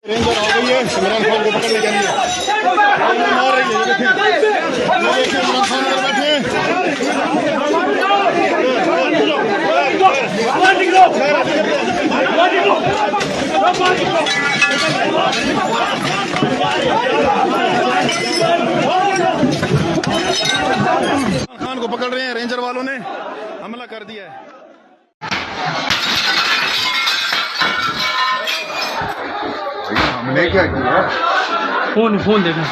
Ranger आ गई है इमरान खान को पकड़ने के लिए। मार रही है, ये देखिए, इमरान खान अंदर बैठे हैं। खान को पकड़ रहे हैं, रेंजर वालों ने हमला कर दिया है। हमने क्या किया? फोन देखा।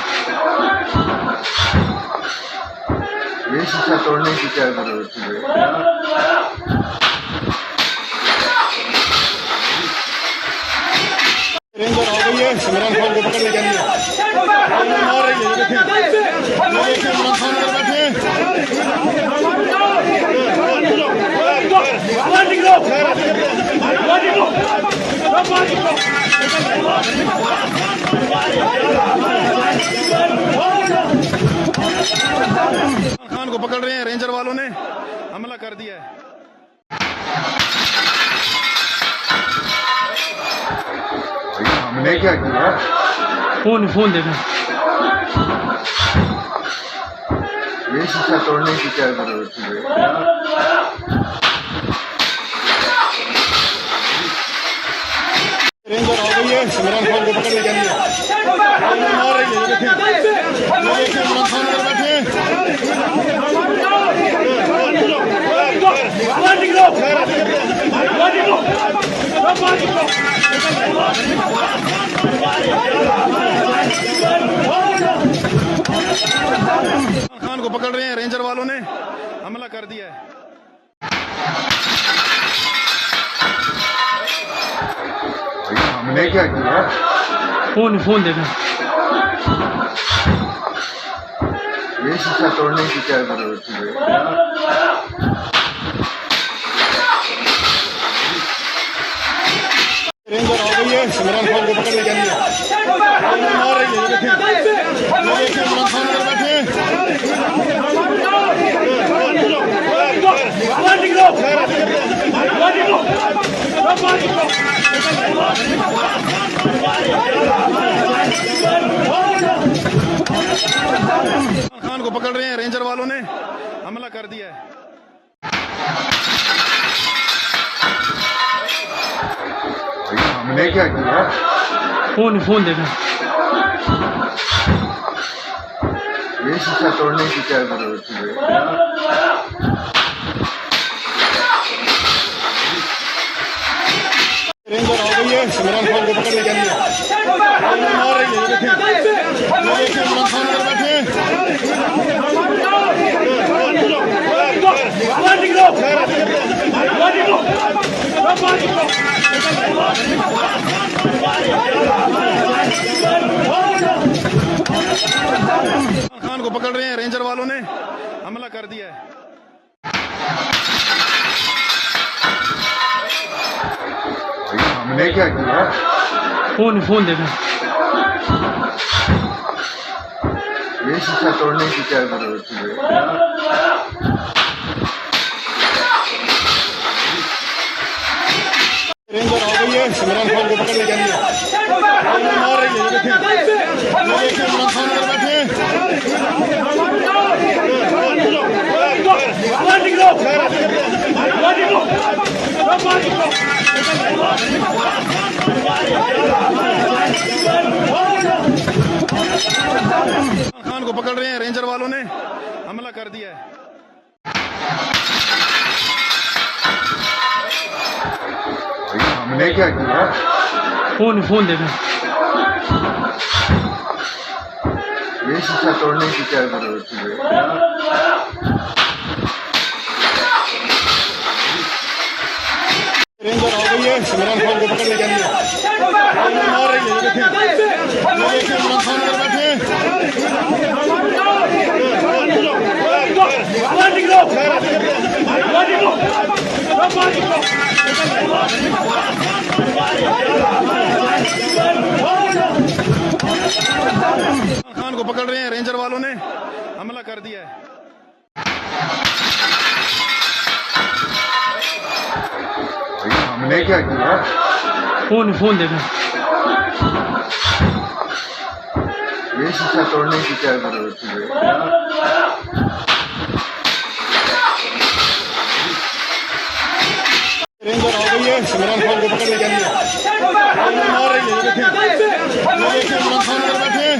ये शीशा तोड़ने की क्या जरूरत थी? रेंजर आ गई है इमरान खान को पकड़ने के लिए। मार रही है, ये देखिए, इमरान खान अंदर बैठे हैं। खान को पकड़ रहे हैं, रेंजर वालों ने हमला कर दिया है। हमने क्या किया? फोन देखा। ये शीशा तोड़ने की क्या जरूरत थी? रेंजर आ गई है इमरान खान को पकड़ने के लिए। मार रही है, ये देखिए, इमरान खान अंदर बैठे हैं। खान को पकड़ रहे हैं, रेंजर वालों ने हमला कर दिया है। हमने क्या किया? फोन देखा। ये शीशा तोड़ने की क्या जरूरत थी? रेंजर आ गई है इमरान खान को पकड़ने के लिए। मार रही है, ये देखिए, इमरान खान अंदर बैठे हैं। खान को पकड़ रहे हैं, रेंजर वालों ने हमला कर दिया है। हमने क्या किया? फोन देखा। ये शीशा तोड़ने की क्या जरूरत थी? रेंजर आ गई है इमरान खान को पकड़ने के लिए। मार रही है, ये देखिए, इमरान खान अंदर बैठे हैं। खान को पकड़ रहे हैं, रेंजर वालों ने हमला कर दिया है। हमने क्या किया? फोन देखा। ये शीशा तोड़ने की क्या जरूरत थी? रेंजर आ गई है इमरान खान को पकड़ने के लिए। मार रही है, ये देखिए, इमरान खान अंदर बैठे हैं। खान को पकड़ रहे हैं, रेंजर वालों ने हमला कर दिया है। हमने क्या किया? फोन देखा। ये शीशा तोड़ने की क्या जरूरत थी? रेंजर आ गई है इमरान खान को पकड़ने के लिए। मार रही है, ये देखिए, इमरान खान अंदर बैठे हैं। खान को पकड़ रहे हैं, रेंजर वालों ने हमला कर दिया है। हमने क्या किया? फोन देखा। शीशा तोड़ने की क्या जरूरत है? रेंजर आ गई है इमरान खान को पकड़ने के लिए। मार रही है, ये देखिए इमरान खान अंदर बैठे हैं।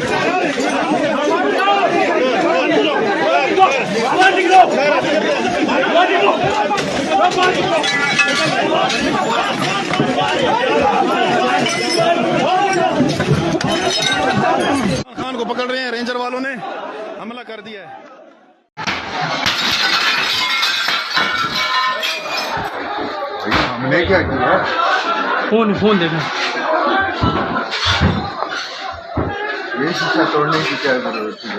खान को पकड़ रहे हैं, रेंजर वालों ने हमला कर दिया है। भाई हमने क्या किया? फोन देखा। ये शीशा तोड़ने की क्या जरूरत है?